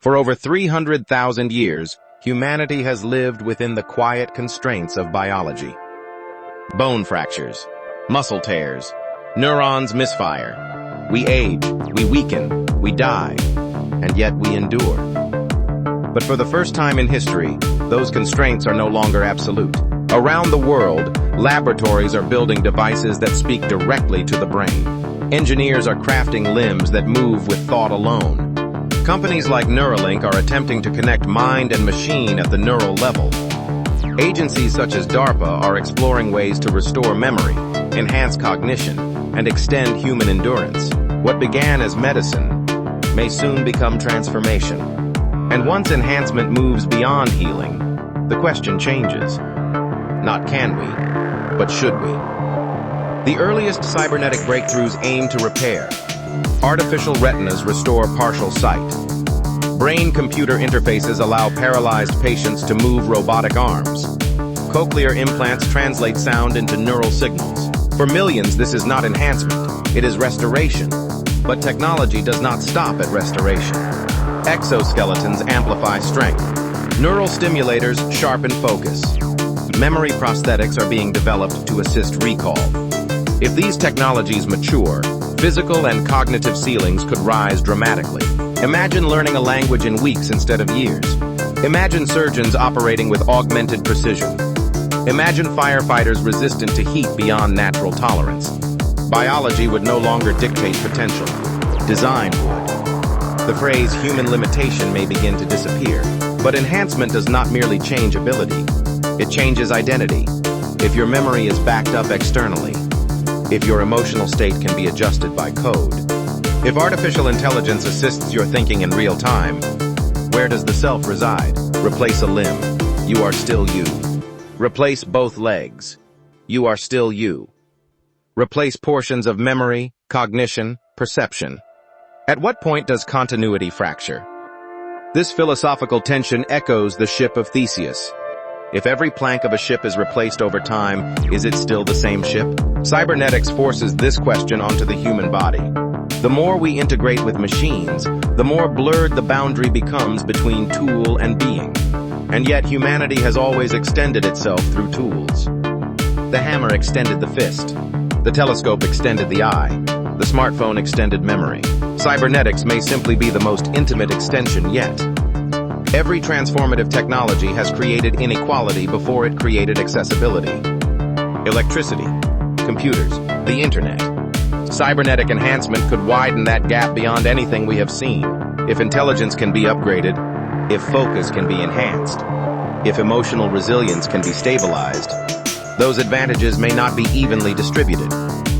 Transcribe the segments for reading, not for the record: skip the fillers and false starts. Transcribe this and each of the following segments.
For over 300,000 years, humanity has lived within the quiet constraints of biology. Bone fractures, muscle tears, neurons misfire. We age, we weaken, we die, and yet we endure. But for the first time in history, those constraints are no longer absolute. Around the world, laboratories are building devices that speak directly to the brain. Engineers are crafting limbs that move with thought alone. Companies like Neuralink are attempting to connect mind and machine at the neural level. Agencies such as DARPA are exploring ways to restore memory, enhance cognition, and extend human endurance. What began as medicine may soon become transformation. And once enhancement moves beyond healing, the question changes. Not can we, but should we? The earliest cybernetic breakthroughs aim to repair. Artificial retinas restore partial sight. Brain-computer interfaces allow paralyzed patients to move robotic arms. Cochlear implants translate sound into neural signals. For millions, this is not enhancement, it is restoration. But technology does not stop at restoration. Exoskeletons amplify strength. Neural stimulators sharpen focus. Memory prosthetics are being developed to assist recall. If these technologies mature, physical and cognitive ceilings could rise dramatically. Imagine learning a language in weeks instead of years. Imagine surgeons operating with augmented precision. Imagine firefighters resistant to heat beyond natural tolerance. Biology would no longer dictate potential. Design would. The phrase human limitation may begin to disappear. But enhancement does not merely change ability. It changes identity. If your memory is backed up externally, if your emotional state can be adjusted by code, if artificial intelligence assists your thinking in real time, where does the self reside? Replace a limb. You are still you. Replace both legs. You are still you. Replace portions of memory, cognition, perception. At what point does continuity fracture? This philosophical tension echoes the ship of Theseus. If every plank of a ship is replaced over time, is it still the same ship? Cybernetics forces this question onto the human body. The more we integrate with machines, the more blurred the boundary becomes between tool and being. And yet humanity has always extended itself through tools. The hammer extended the fist. The telescope extended the eye. The smartphone extended memory. Cybernetics may simply be the most intimate extension yet. Every transformative technology has created inequality before it created accessibility. Electricity, computers, the internet. Cybernetic enhancement could widen that gap beyond anything we have seen. If intelligence can be upgraded, if focus can be enhanced, if emotional resilience can be stabilized, those advantages may not be evenly distributed.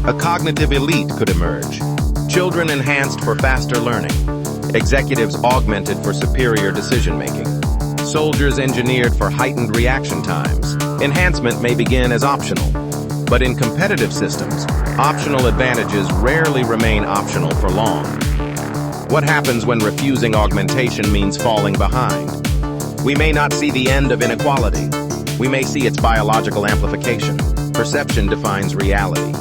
A cognitive elite could emerge. Children enhanced for faster learning. Executives augmented for superior decision-making. Soldiers engineered for heightened reaction times. Enhancement may begin as optional. But in competitive systems, optional advantages rarely remain optional for long. What happens when refusing augmentation means falling behind? We may not see the end of inequality. We may see its biological amplification. Perception defines reality.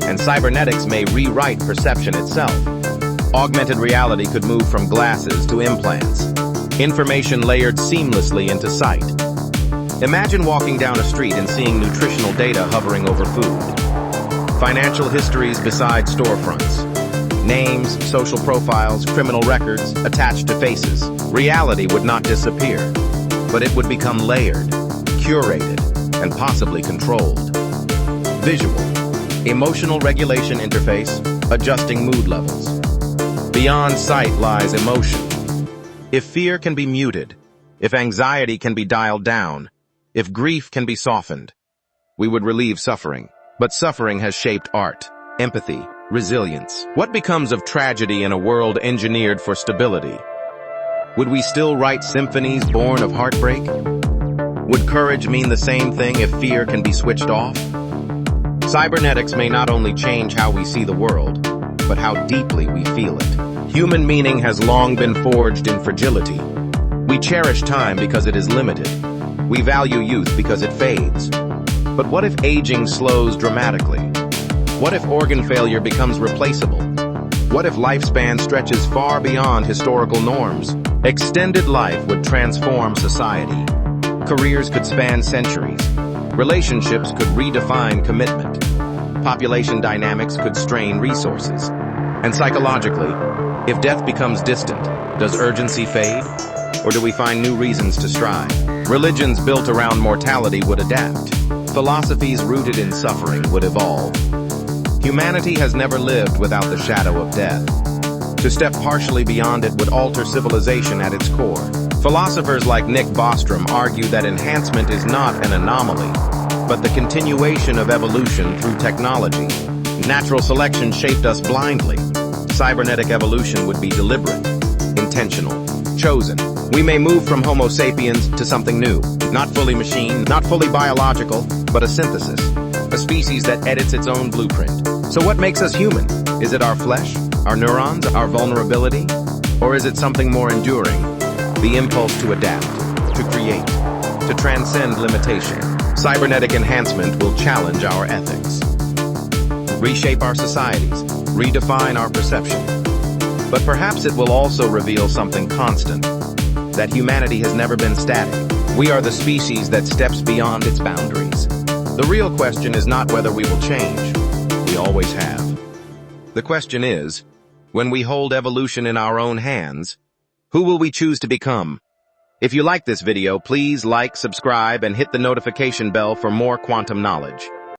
And cybernetics may rewrite perception itself. Augmented reality could move from glasses to implants. Information layered seamlessly into sight. Imagine walking down a street and seeing nutritional data hovering over food. Financial histories beside storefronts. Names, social profiles, criminal records attached to faces. Reality would not disappear, but it would become layered, curated, and possibly controlled. Visual. Emotional regulation interface, adjusting mood levels. Beyond sight lies emotion. If fear can be muted, if anxiety can be dialed down, if grief can be softened, we would relieve suffering. But suffering has shaped art, empathy, resilience. What becomes of tragedy in a world engineered for stability? Would we still write symphonies born of heartbreak? Would courage mean the same thing if fear can be switched off? Cybernetics may not only change how we see the world, but how deeply we feel it. Human meaning has long been forged in fragility. We cherish time because it is limited. We value youth because it fades. But what if aging slows dramatically? What if organ failure becomes replaceable? What if lifespan stretches far beyond historical norms? Extended life would transform society. Careers could span centuries. Relationships could redefine commitment. Population dynamics could strain resources. And psychologically, if death becomes distant, does urgency fade? Or do we find new reasons to strive? Religions built around mortality would adapt. Philosophies rooted in suffering would evolve. Humanity has never lived without the shadow of death. To step partially beyond it would alter civilization at its core. Philosophers like Nick Bostrom argue that enhancement is not an anomaly, but the continuation of evolution through technology. Natural selection shaped us blindly. Cybernetic evolution would be deliberate, intentional, chosen. We may move from Homo sapiens to something new, not fully machine, not fully biological, but a synthesis, a species that edits its own blueprint. So what makes us human? Is it our flesh, our neurons, our vulnerability? Or is it something more enduring? The impulse to adapt, to create, to transcend limitation. Cybernetic enhancement will challenge our ethics, reshape our societies, redefine our perception. But perhaps it will also reveal something constant, that humanity has never been static. We are the species that steps beyond its boundaries. The real question is not whether we will change. We always have. The question is, when we hold evolution in our own hands, who will we choose to become? If you like this video, please like, subscribe, and hit the notification bell for more quantum knowledge.